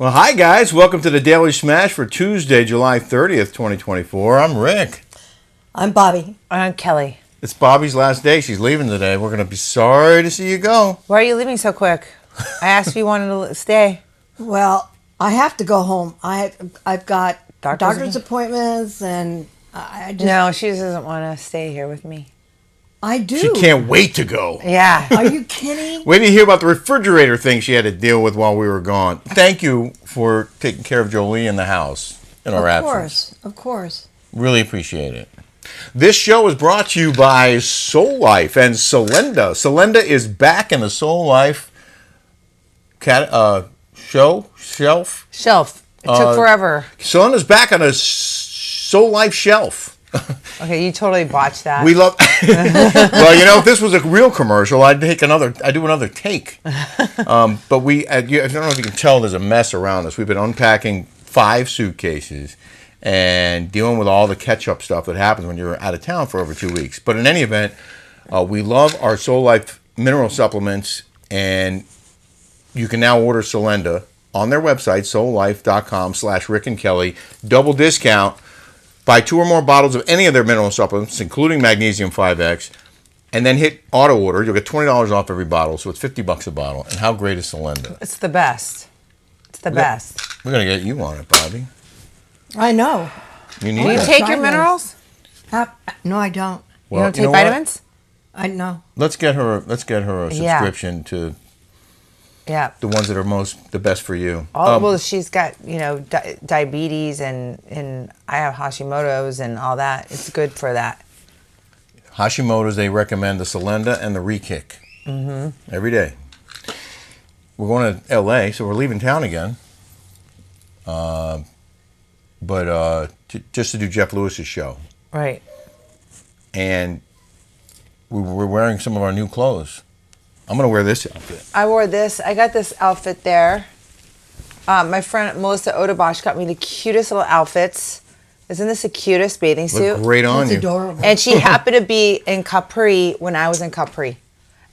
Well, hi guys. Welcome to the Daily Smash for Tuesday, July 30th, 2024. I'm Rick. I'm Bobby. I'm Kelly. It's Bobby's last day. She's leaving today. We're going to be sorry to see you go. Why are you leaving so quick? I asked if you wanted to stay. Well, I have to go home. I've got doctor's appointments, and I just... No, she doesn't want to stay here with me. I do. She can't wait to go. Yeah. Are you kidding? Wait till you hear about the refrigerator thing she had to deal with while we were gone. Thank you for taking care of Jolie in the house in our absence. Of course. Really appreciate it. This show is brought to you by Soul Life and Solenda. Solenda is back in the Soul Life shelf. It took forever. Solenda's back on a Soul Life shelf. Okay, you totally botched that. We love. Well, you know, if this was a real commercial, I'd do another take. But I don't know if you can tell, there's a mess around us. We've been unpacking 5 suitcases and dealing with all the catch-up stuff that happens when you're out of town for over 2 weeks. But in any event, we love our Soul Life mineral supplements, and you can now order Solenda on their website, soullife.com/Rick and Kelly. Double discount. Buy 2 or more bottles of any of their mineral supplements, including Magnesium 5X, and then hit auto order. You'll get $20 off every bottle, so it's $50 a bottle. And how great is Solenda? It's the best. It's the best. We're going to get you on it, Bobby. I know. You need Do you it. take your minerals? No, I don't. Well, you don't take vitamins? I know. Let's get her a subscription to the ones that are the best for you. Well, she's got, diabetes and I have Hashimoto's and all that. It's good for that. Hashimoto's, they recommend the Solenda and the Rhoc every day. We're going to L.A., so we're leaving town again. Just to do Jeff Lewis's show. Right. And we're wearing some of our new clothes. I'm going to wear this outfit. I wore this. I got this outfit there. My friend Melissa Odebash got me the cutest little outfits. Isn't this the cutest bathing suit? Look great on you. It's adorable. And she happened to be in Capri when I was in Capri.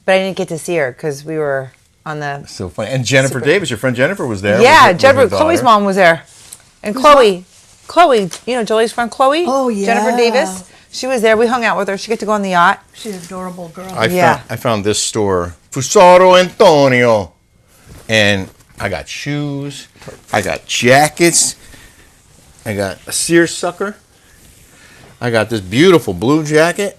But I didn't get to see her because we were on the... So funny. And Jennifer Davis, your friend Jennifer was there. Yeah, with her Chloe's daughter. mom was there. And Chloe, Jolie's friend Chloe? Oh, yeah. Jennifer Davis. She was there. We hung out with her. She got to go on the yacht. She's an adorable girl. I found this store, Fusaro Antonio. And I got shoes. I got jackets. I got a seersucker. I got this beautiful blue jacket.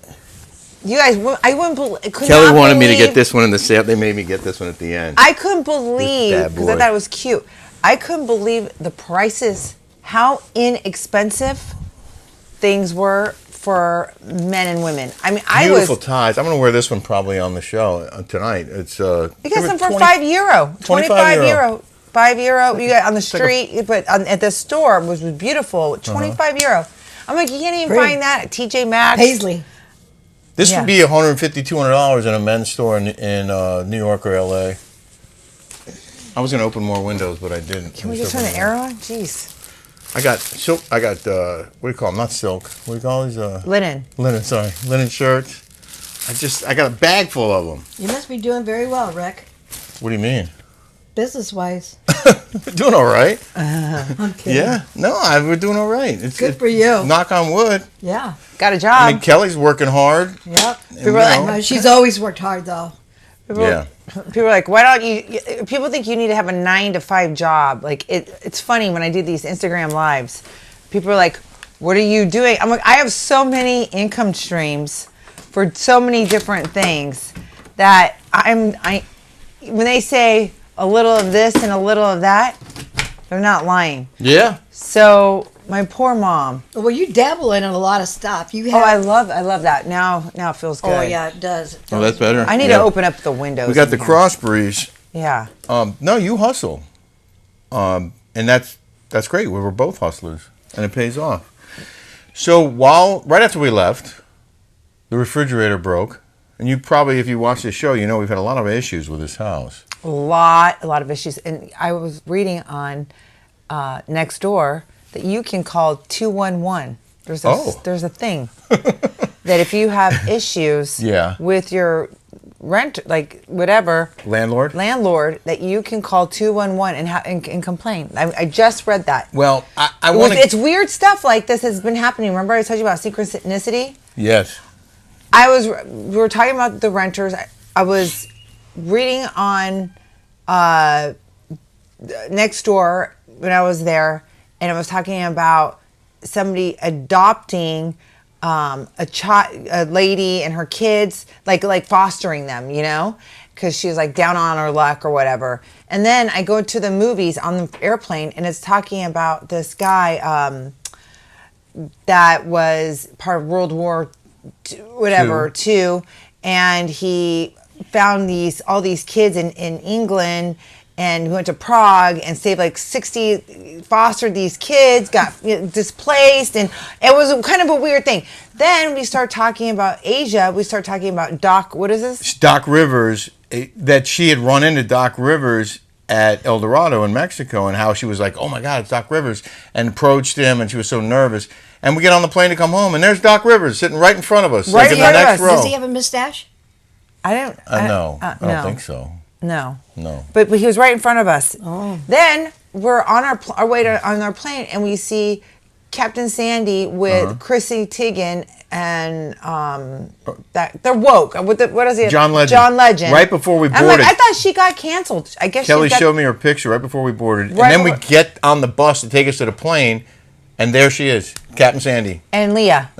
You guys, I wouldn't believe... Kelly wanted me to get this one in the sale. They made me get this one at the end. I couldn't believe, Bad because I boy. thought it was cute. I couldn't believe the prices, how inexpensive things were for men and women. I mean, Beautiful ties. I'm going to wear this one probably on the show tonight. It's You got some for €5. 25 euro. €5 you got on the street, but at the store was beautiful. €25. I'm like, you can't even find that at TJ Maxx. Paisley. This would be $150, $200 in a men's store in New York or LA. I was going to open more windows, but I didn't. Can we just turn the air on? Jeez. I got silk. I got what do you call them? Not silk. What do you call these? Linen. Linen. Sorry, linen shirts. I got a bag full of them. You must be doing very well, Rick. What do you mean? Business-wise. Doing all right. I'm kidding. Yeah. No, we're doing all right. It's Good for you. Knock on wood. Yeah. Got a job. I mean, Kelly's working hard. Yep. She's She's always worked hard, though. People are like, why don't you... People think you need to have a 9-to-5 job. Like, it's funny when I do these Instagram lives. People are like, what are you doing? I'm like, I have so many income streams for so many different things that when they say a little of this and a little of that, they're not lying. Yeah. So my poor mom. Well, you dabble in a lot of stuff. You have... I love that. Now it feels good. Oh, yeah, it does. Oh, that's better. I need to open up the windows. We got the cross breeze. Yeah. No, you hustle. And that's great. We were both hustlers, and it pays off. So right after we left, the refrigerator broke. And you probably, if you watch this show, you know we've had a lot of issues with this house. A lot of issues. And I was reading on next door that you can call 211. There's a thing that if you have issues with your rent, like whatever Landlord? landlord, that you can call 211 and complain. I just read that. Well, I want to... It's weird stuff like this has been happening. Remember I told you about synchronicity? Yes. We were talking about the renters. I was reading on Nextdoor when I was there, and I was talking about somebody adopting a lady and her kids, like fostering them, you know, because she was like down on her luck or whatever. And then I go to the movies on the airplane, and it's talking about this guy that was part of World War II, and he found all these kids in England, and he went to Prague and saved like 60, fostered these kids, got displaced, and it was kind of a weird thing. Then we start talking about Asia. We start talking about Doc, what is this? Doc Rivers, that she had run into Doc Rivers at El Dorado in Mexico, and how she was like, oh my God, it's Doc Rivers, and approached him, and she was so nervous. And we get on the plane to come home, and there's Doc Rivers sitting right in front of us. Right in front of us. Does he have a mustache? No, I don't think so. No. But he was right in front of us. Oh. Then we're on our way on our plane, and we see Captain Sandy with Chrissy Teigen and they're woke. What is he? John Legend. John Legend. Right before we boarded. I'm like, I thought she got canceled. I guess Kelly showed me her picture right before we boarded, Right and then we get on the bus to take us to the plane, and there she is, Captain Sandy and Leah,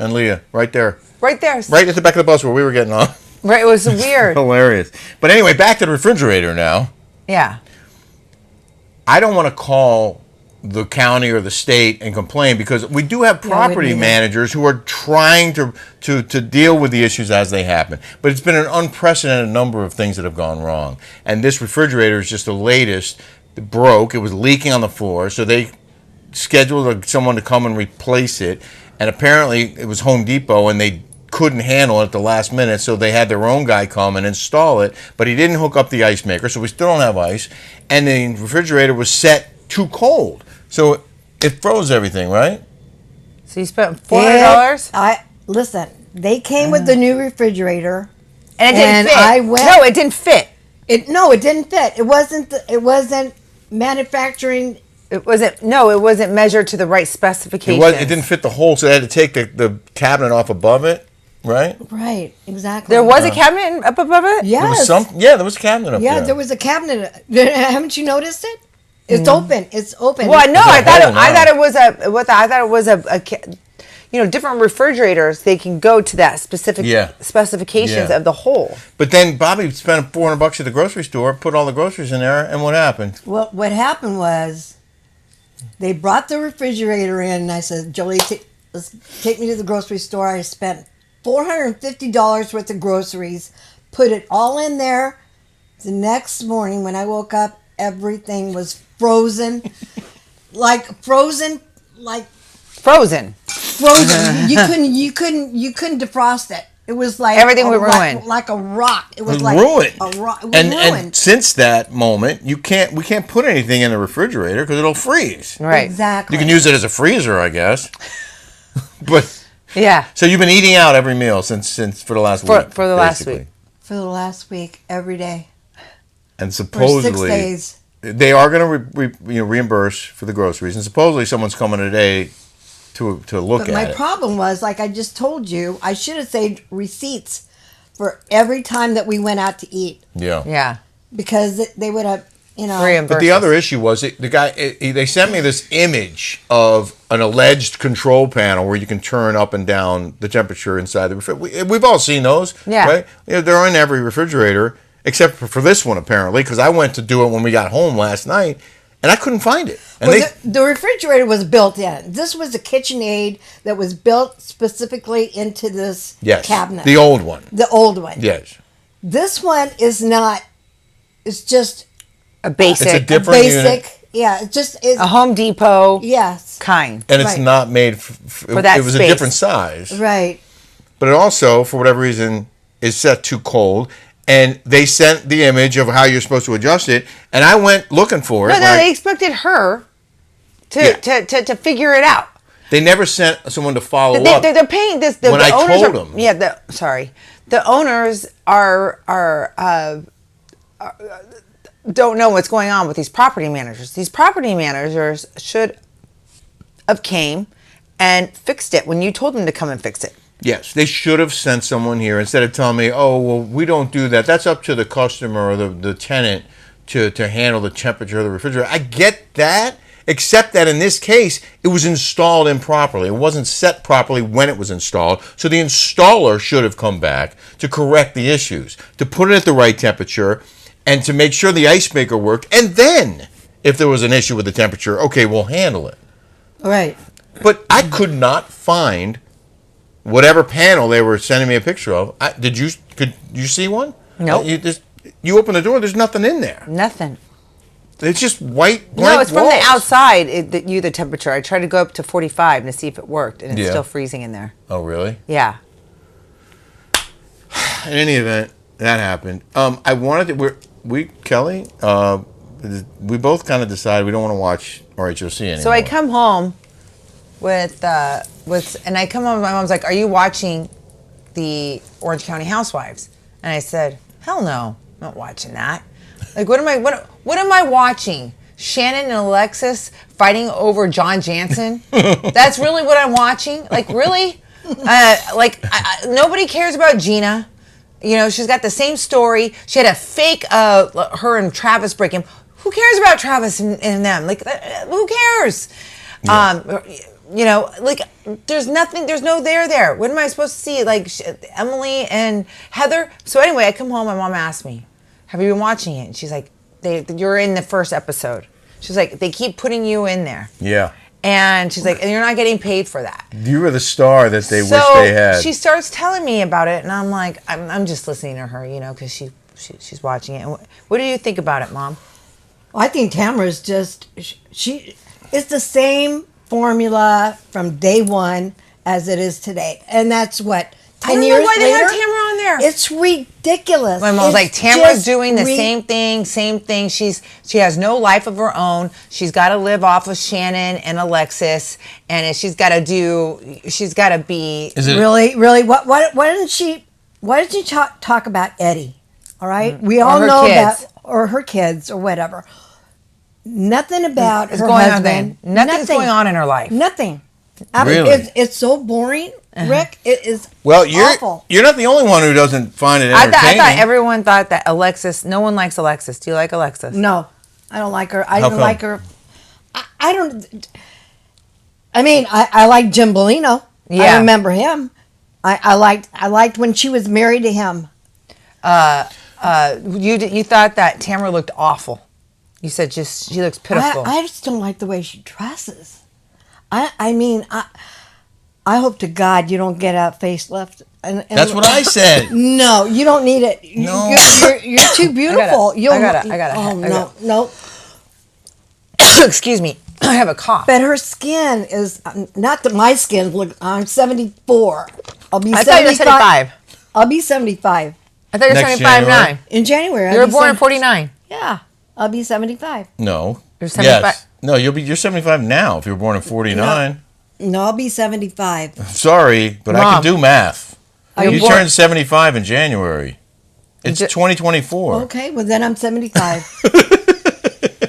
right there, right at the back of the bus where we were getting on. Right, it was weird. Hilarious. But anyway, back to the refrigerator now. Yeah. I don't want to call the county or the state and complain, because we do have property managers who are trying to deal with the issues as they happen. But it's been an unprecedented number of things that have gone wrong. And this refrigerator is just the latest. It broke. It was leaking on the floor. So they scheduled someone to come and replace it. And apparently it was Home Depot, and they couldn't handle it at the last minute, so they had their own guy come and install it, but he didn't hook up the ice maker, so we still don't have ice, and the refrigerator was set too cold, so it froze everything, right? So you spent $400? Listen, they came with the new refrigerator, and it didn't fit. No, it didn't fit. It didn't fit. It wasn't manufacturing. It wasn't measured to the right specifications. It didn't fit the hole, so they had to take the cabinet off above it, right? Right, exactly. There was a cabinet up above it? Yes. There was a cabinet up there. Yeah, there was a cabinet. Haven't you noticed it? It's open. It's open. Well, no, I thought it was a different refrigerators. They can go to that specific specifications of the hole. But then Bobby spent $400 at the grocery store, put all the groceries in there, and what happened? Well, what happened was, they brought the refrigerator in, and I said, Jolie, let's take me to the grocery store. I spent $450 worth of groceries, put it all in there. The next morning when I woke up, everything was frozen. Frozen. You couldn't defrost it. It was like everything was ruined, like a rock. It was ruined. A rock. It was ruined. And since that moment, we can't put anything in the refrigerator because it'll freeze. Right. Exactly. You can use it as a freezer, I guess. But yeah. So you've been eating out every meal since for the last week. For the last week. For the last week, every day. And supposedly, for 6 days. They are going to reimburse for the groceries, and supposedly someone's coming today to look at it. But my problem was, like I just told you, I should have saved receipts for every time that we went out to eat. Yeah. Yeah. Because they would have, reimbursed. But the other issue was they sent me this image of an alleged control panel where you can turn up and down the temperature inside the refrigerator. We've all seen those, right? They're in every refrigerator, except for this one, apparently, because I went to do it when we got home last night, and I couldn't find it. And the refrigerator was built in. This was a KitchenAid that was built specifically into this cabinet. The old one. The old one. Yes. This one is not. It's just a basic. It's a different unit. Yeah, it's a Home Depot. Yes. Kind. And it's not made for that. It was space. a different size. Right. But it also, for whatever reason, is set too cold. And they sent the image of how you're supposed to adjust it, and I went looking for it. No, they expected her to figure it out. They never sent someone to follow up. They're paying this. When I owners told are, them. Yeah, the owners are don't know what's going on with these property managers. These property managers should have came and fixed it when you told them to come and fix it. Yes, they should have sent someone here instead of telling me, oh, well, we don't do that. That's up to the customer or the tenant to handle the temperature of the refrigerator. I get that, except that in this case, it was installed improperly. It wasn't set properly when it was installed. So the installer should have come back to correct the issues, to put it at the right temperature, and to make sure the ice maker worked. And then, if there was an issue with the temperature, okay, we'll handle it. Right. But I could not find whatever panel they were sending me a picture of. Could you see one? No. You open the door, there's nothing in there. Nothing. It's just white, blank No, it's from walls. the outside. The temperature. I tried to go up to 45 to see if it worked, and it's Yeah. still freezing in there. Oh, really? Yeah. In any event, that happened. I wanted to. Kelly, we both kind of decided we don't want to watch RHOC anymore. So I come home and I come home and my mom's like, "Are you watching the Orange County Housewives?" And I said, "Hell no, I'm not watching that. Like, what am I watching? Shannon and Alexis fighting over John Jansen? That's really what I'm watching? Like, really? Nobody cares about Gina. You know, she's got the same story. She had a fake her and Travis break-in. Who cares about Travis and them? Like, who cares? Yeah. You know, like, there's nothing, there's no there. What am I supposed to see? Like, Emily and Heather? So anyway, I come home, my mom asked me, have you been watching it? And she's like, you're in the first episode. She's like, they keep putting you in there. Yeah. And she's like, and you're not getting paid for that. You were the star that they wish they had. So she starts telling me about it, and I'm like, I'm just listening to her, you know, because she's watching it. And what do you think about it, Mom? Well, I think Tamara's just it's the same formula from day one as it is today, and that's what 10 years later. I don't know why they had Tamara on there. It's ridiculous. My mom's like, Tamara's doing the same thing. She has no life of her own. She's got to live off of Shannon and Alexis, and she's got to be. Is it really? Why didn't she talk about Eddie? All right, we all know kids. or her kids or whatever. Nothing about her going husband. On Nothing's going on in her life. Nothing. Really? It's so boring, Rick. It is awful. You're not the only one who doesn't find it entertaining. I thought everyone thought that Alexis. No one likes Alexis. Do you like Alexis? No, I don't like her. I How don't come? like her. I don't. I mean, I like Jim Bellino. Yeah. I remember him. I liked when she was married to him. You thought that Tamara looked awful. You said she looks pitiful. I just don't like the way she dresses. I mean, I hope to God you don't get a facelift. And That's what I said. No, you don't need it. No. You're too beautiful. I got it. Oh, no. Excuse me. I have a cough. But her skin is, not that my skin, look, I'm 74. I'll be 75. I thought you were 75. I'll be 75. I thought you were Next 75 January? 9. In January. You were born in 49. Yeah, I'll be 75. No. You're 75. Yes. No, you're 75 now if you were born in 49. No, I'll be 75. Sorry, but I Mom. can do math. You born- turned 75 in January. It's 2024. Okay, well then I'm 75.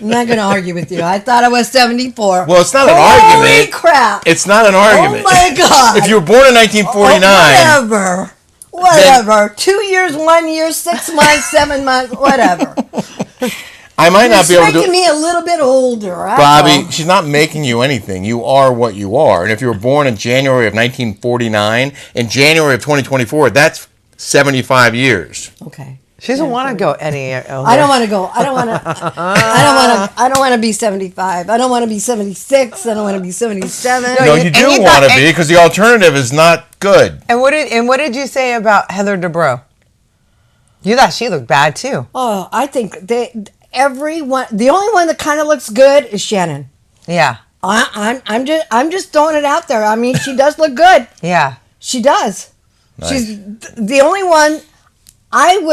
I'm not going to argue with you. I thought I was 74. Well, it's not an Holy argument. crap. It's not an argument. Oh my God. If you were born in 1949, Whatever. 2 years, 1 year, 6 months, 7 months, whatever. I might not be You're able to making me a little bit older. Bobby, she's not making you anything. You are what you are. And if you were born in January of 1949, in January of 2024, that's 75 years. Okay. She doesn't want to go any older. I don't want to go. I don't want to be 75. I don't want to be 76. I don't want to be 77. No, you do want to be because the alternative is not good. And what did you say about Heather Dubrow? You thought she looked bad too. Oh, I think everyone. The only one that kind of looks good is Shannon. Yeah. I'm just throwing it out there. I mean, she does look good. Yeah. She does. Nice. She's the only one. I'm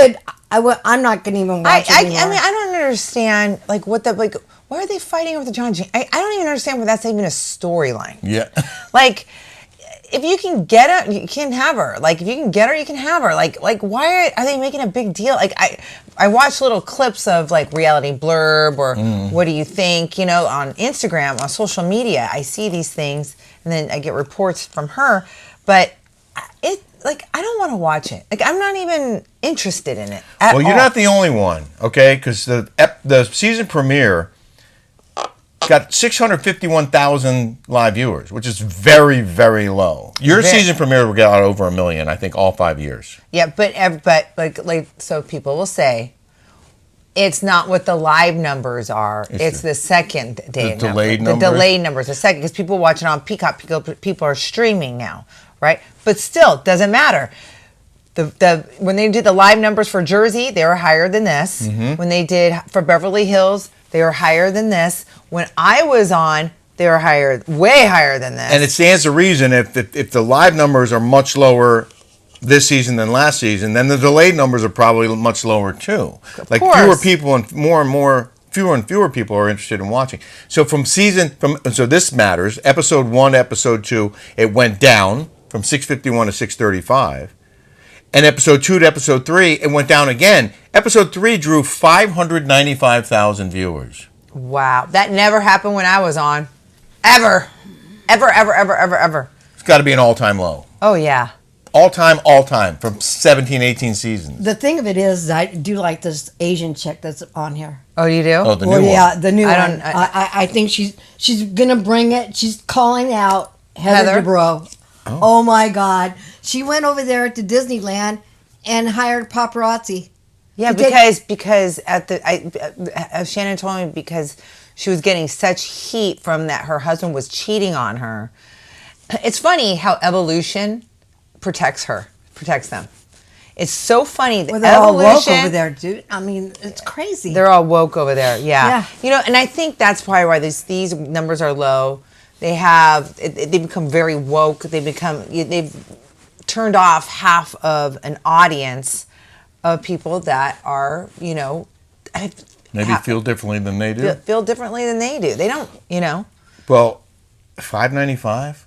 not gonna even watch it anymore. I mean, I don't understand why are they fighting over the John Jean? I don't even understand why that's even a storyline. Yeah. Like, if you can get her, you can have her. Like, if you can get her, you can have her. Like why are they making a big deal? Like, I watch little clips of like Reality Blurb or what do you think, on Instagram, on social media. I see these things and then I get reports from her, but I don't want to watch it. Like, I'm not even interested in it at all. Well, you're not the only one, okay? Because the season premiere got 651,000 live viewers, which is very, very low. Your season premiere will get out over 1 million, I think, all 5 years. Yeah, but so people will say it's not what the live numbers are. It's the second day delayed number. numbers? The delayed numbers. The second, because people watch it on Peacock. People are streaming now, right? But still, doesn't matter. When they did the live numbers for Jersey, they were higher than this. When they did for Beverly Hills, they were higher than this. When I was on, they were way higher than this. And it stands to reason if the live numbers are much lower this season than last season, then the delayed numbers are probably much lower too. Like fewer people and fewer people are interested in watching. So so this matters. Episode 1, episode 2, it went down from 651 to 635. And episode 2 to episode 3, it went down again. Episode 3 drew 595,000 viewers. Wow. That never happened when I was on. Ever. Ever. It's got to be an all-time low. Oh, yeah. All time, from 17, 18 seasons. The thing of it is, I do like this Asian chick that's on here. Oh, you do? Oh, the new one. Yeah, the new I one. I think she's gonna bring it. She's calling out Heather Dubrow. Oh my God, she went over there to Disneyland and hired paparazzi. Yeah, because Shannon told me because she was getting such heat from that her husband was cheating on her. It's funny how evolution protects them. It's so funny. Well, they're all woke over there, dude. I mean, it's crazy. They're all woke over there. Yeah. And I think that's probably why these numbers are low. They become very woke. They've turned off half of an audience of people that are, maybe feel differently than they do. Feel differently than they do. They don't, Well, $5.95.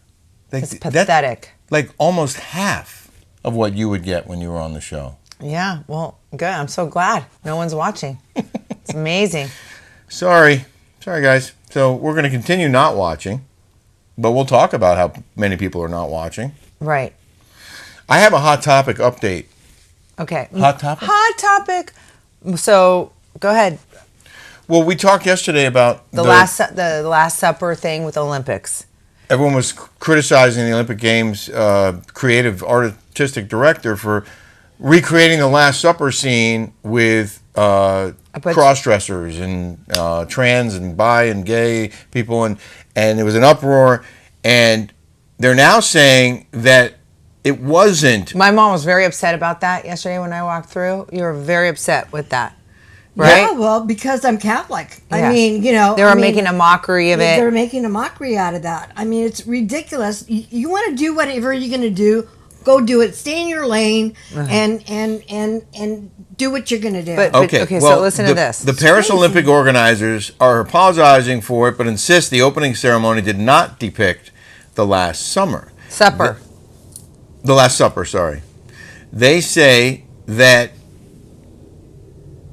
It's pathetic. Like almost half of what you would get when you were on the show. Yeah, well, good. I'm so glad no one's watching. It's amazing. Sorry, guys. So we're going to continue not watching, but we'll talk about how many people are not watching. Right. I have a hot topic update. Okay. Hot topic? So go ahead. Well, we talked yesterday about the Last Supper thing with the Olympics. Everyone was criticizing the Olympic Games creative artistic director for recreating the Last Supper scene with cross-dressers and trans and bi and gay people, and it was an uproar. And they're now saying that it wasn't. My mom was very upset about that yesterday when I walked through. You were very upset with that. Right? Yeah, well, because I'm Catholic. Yeah. I mean, They were making a mockery of it. They're making a mockery out of that. I mean, it's ridiculous. You want to do whatever you're going to do, go do it. Stay in your lane and do what you're going to do. Okay, so listen to this. The Paris Olympic organizers are apologizing for it, but insist the opening ceremony did not depict the Last Supper. The Last Supper, sorry. They say that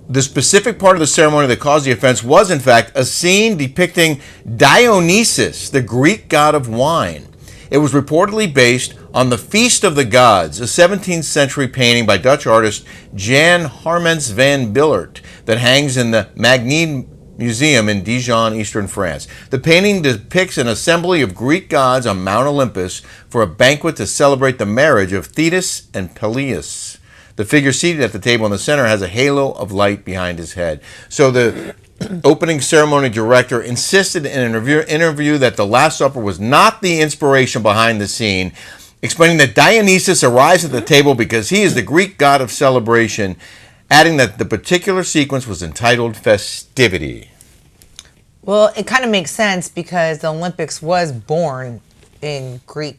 the specific part of the ceremony that caused the offense was, in fact, a scene depicting Dionysus, the Greek god of wine. It was reportedly based on the Feast of the Gods, a 17th century painting by Dutch artist Jan Harmens van Billert that hangs in the Magny Museum in Dijon, eastern France. The painting depicts an assembly of Greek gods on Mount Olympus for a banquet to celebrate the marriage of Thetis and Peleus. The figure seated at the table in the center has a halo of light behind his head. So the opening ceremony director insisted in an interview that the Last Supper was not the inspiration behind the scene, explaining that Dionysus arrives at the table because he is the Greek god of celebration, adding that the particular sequence was entitled Festivity. Well, it kind of makes sense because the Olympics was born in Greek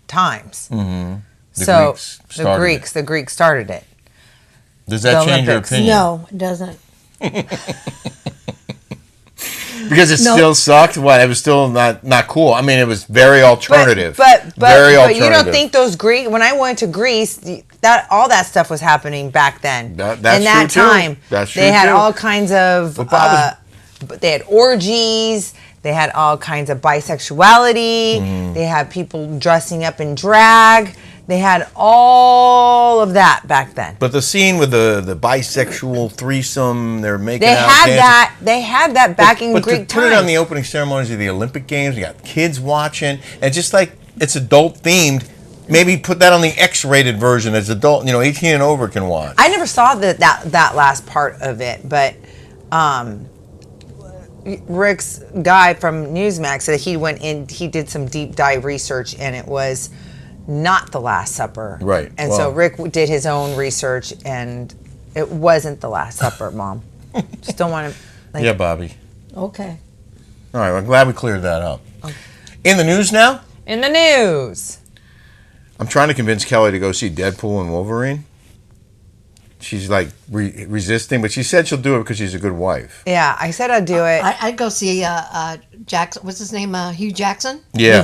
times. Mm-hmm. The Greeks started it. Does that change your opinion? No, it doesn't. Because it still sucked. What? It was still not cool. I mean, it was very alternative. But very alternative. You don't think those Greek? When I went to Greece, that all that stuff was happening back then. That's in that true, time, too. That's true, they had too. all kinds of. They had orgies. They had all kinds of bisexuality. They had people dressing up in drag. They had all of that back then. But the scene with the bisexual threesome, they're making They out. had dancing. that. They had that back in But Greek to put it on times. the opening ceremonies of the Olympic Games, you got kids watching, and just like it's adult themed. Maybe put that on the X-rated version as adult. 18 and over can watch. I never saw that last part of it, but Rick's guy from Newsmax said he went in. He did some deep dive research, and it was not the Last Supper. Right. And so Rick did his own research, and it wasn't the Last Supper, Mom. Just don't want to. Yeah, Bobby. Okay. All right, I'm glad we cleared that up. In the news now? In the news. I'm trying to convince Kelly to go see Deadpool and Wolverine. She's like resisting, but she said she'll do it because she's a good wife. Yeah, I said I'd do it. I'd go see Jackson. What's his name? Hugh Jackson. Yeah.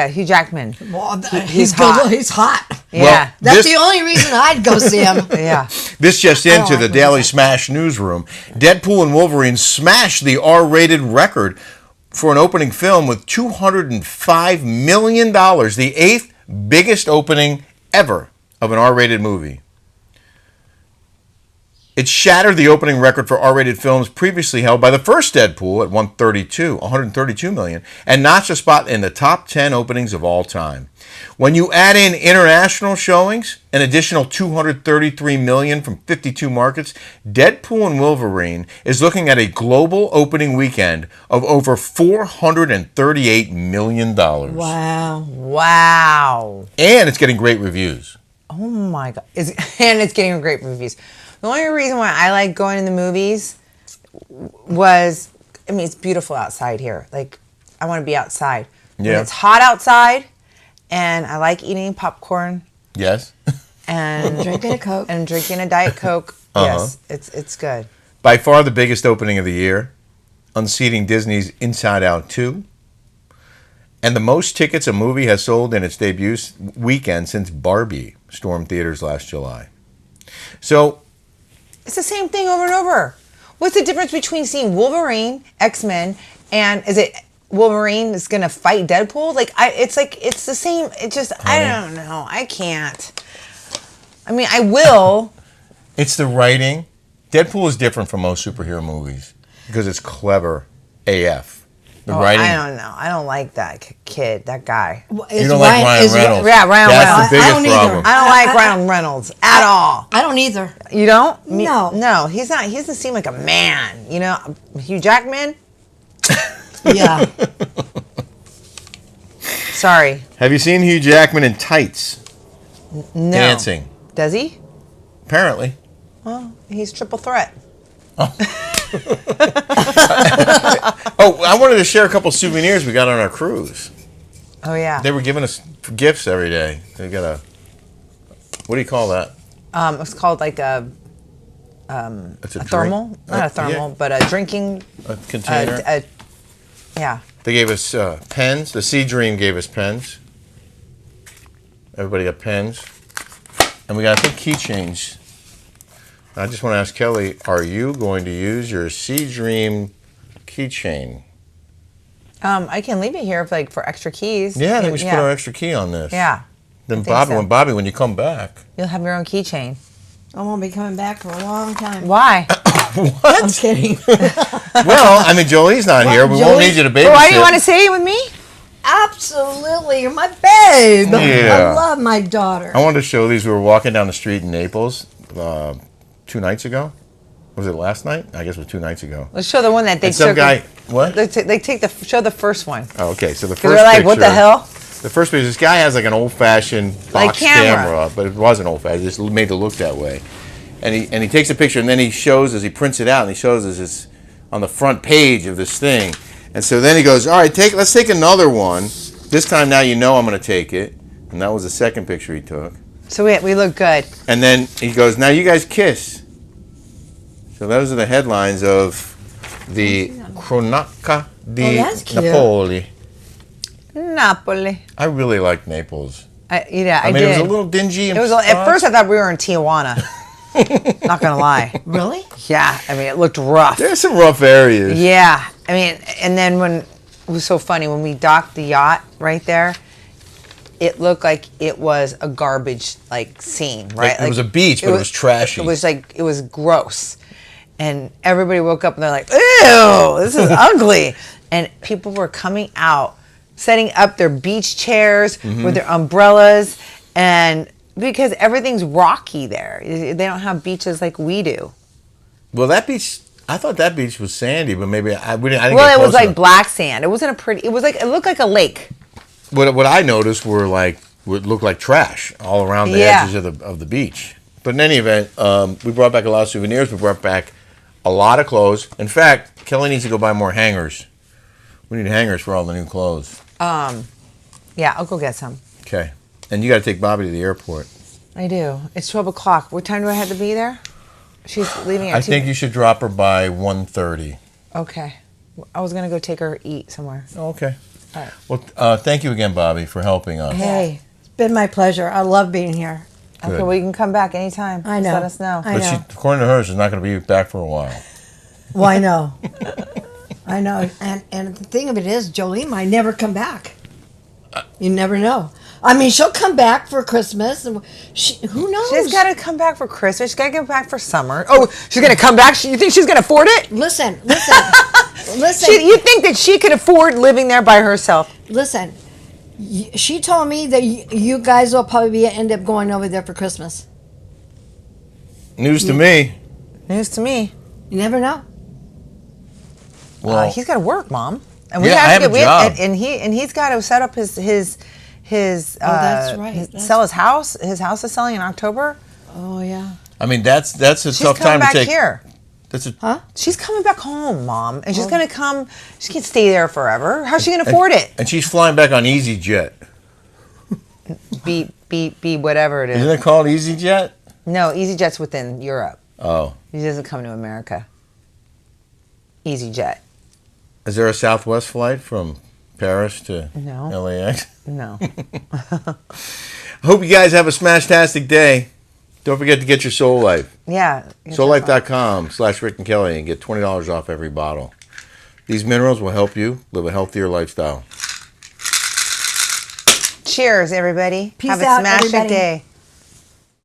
Hugh Jackman. Well, He's hot. He's hot. Yeah. Well, That's the only reason I'd go see him. Yeah. This just into like the what Daily he said. Smash newsroom. Deadpool and Wolverine smashed the R-rated record for an opening film with $205 million, the 8th biggest opening ever of an R-rated movie. It shattered the opening record for R-rated films previously held by the first Deadpool at 132 million, and notched a spot in the top 10 openings of all time. When you add in international showings, an additional 233 million from 52 markets, Deadpool and Wolverine is looking at a global opening weekend of over $438 million. Wow. Wow. And it's getting great reviews. Oh my God. And it's getting great reviews. The only reason why I like going to the movies was, it's beautiful outside here. Like, I want to be outside. Yeah. When it's hot outside, and I like eating popcorn Yes. and Drinking a Coke. and drinking a Diet Coke. Yes, it's good. By far the biggest opening of the year, unseating Disney's Inside Out 2, and the most tickets a movie has sold in its debut weekend since Barbie stormed theaters last July. So, It's the same thing over and over. What's the difference between seeing Wolverine, X-Men, and is it Wolverine is gonna fight Deadpool? It's the same. It just I don't know. I can't. I will. it's the writing. Deadpool is different from most superhero movies because it's clever AF. The writing. I don't know. I don't like that kid, that guy. You don't like Ryan Reynolds. Yeah, Ryan That's Reynolds. the biggest I don't either. problem. I don't like Ryan Reynolds at all. I don't either. You don't? No. He's not. He doesn't seem like a man. Hugh Jackman. Yeah. Sorry. Have you seen Hugh Jackman in tights No. dancing? Does he? Apparently. Well, he's triple threat. Oh, I wanted to share a couple souvenirs we got on our cruise. Oh yeah. They were giving us gifts every day. They got a, what do you call that? It's called like a It's a thermal, drink. not a thermal, Yeah, but a drinking. a container. Yeah. They gave us pens. The Sea Dream gave us pens. Everybody got pens. And we got, I think, keychains. I just want to ask Kelly, are you going to use your Sea Dream keychain? I can leave it here for extra keys. Yeah, I think we should put our extra key on this. Yeah. Then think so. Bobby, when you come back. You'll have your own keychain. I won't be coming back for a long time. Why? I'm kidding. Well, Jolie's not here. We won't Jolie- need you to babysit. Why do you want to stay with me? Absolutely. You're my babe. Yeah. I love my daughter. I wanted to show these. We were walking down the street in Naples 2 nights ago. Was it last night? I guess it was 2 nights ago. Let's show the one that they And some took. guy, what? They show the first one. Oh, okay, so the Because first they're like, picture, what the hell? The first picture, this guy has like an old-fashioned Like box camera. but it wasn't old-fashioned. It just made it look that way. And he takes a picture, and then he shows us, he prints it out, and he shows us it's on the front page of this thing. And so then he goes, all right, let's take another one. This time now you know I'm going to take it. And that was the second picture he took. So we look good. And then he goes, now you guys kiss. So those are the headlines of the Cronaca di Oh, that's cute. Napoli. Napoli. I really like Naples. I I did. mean, it was a little dingy. It was at first I thought we were in Tijuana. Not gonna lie. Really? Yeah, I mean it looked rough. There's some rough areas. Yeah, I mean, and then when it was so funny when we docked the yacht right there, it looked like it was a garbage scene, right? It was a beach, but it was trashy. It was gross, and everybody woke up and they're like, "Ew, this is ugly," and people were coming out, setting up their beach chairs with their umbrellas, and because everything's rocky there, they don't have beaches like we do. Well, that beach, I thought that beach was sandy, but maybe I didn't Well, get it was close like enough. black sand. It wasn't a pretty. It looked like a lake. What I noticed were what looked like trash all around the Yeah. edges of the beach. But in any event, we brought back a lot of souvenirs. We brought back a lot of clothes. In fact, Kelly needs to go buy more hangers. We need hangers for all the new clothes. Yeah, I'll go get some. Okay. And you got to take Bobby to the airport. I do. It's 12 o'clock. What time do I have to be there? She's leaving at I 2. think you should drop her by 1:30. Okay. I was going to go take her eat somewhere. Okay. All right. Well, thank you again, Bobby, for helping us. Hey, it's been my pleasure. I love being here. Okay, Good. well, you can come back anytime. I Just know. let us know. I But know. according to her, she's not going to be back for a while. Well, I know. I know. And the thing of it is, Jolie might never come back. You never know. I mean, she'll come back for Christmas. And who knows? She's got to come back for Christmas. She's got to come back for summer. Oh, she's going to come back? You think she's going to afford it? Listen. Listen. You think that she could afford living there by herself? Listen. She told me that you guys will probably end up going over there for Christmas. News to me. News to me. You never know. Well, He's got to work, Mom. And Yeah, I have a job. and he's got to set up his that's right. sell his house. His house is selling in October. Oh, yeah. I mean, that's a She's tough coming time back to take. here. That's a, Huh? She's coming back home, Mom, and Oh. she's gonna come. She can't stay there forever. How's she gonna afford it? And she's flying back on EasyJet. Be whatever it Isn't is. it called EasyJet? No, EasyJet's within Europe. Oh. He doesn't come to America. EasyJet. Is there a Southwest flight from Paris to No. LAX? No. I hope you guys have a smash-tastic day. Don't forget to get your Soul Life. Yeah. SoulLife.com/Rick and Kelly and get $20 off every bottle. These minerals will help you live a healthier lifestyle. Cheers, everybody. Peace Have a out, smash everybody. day.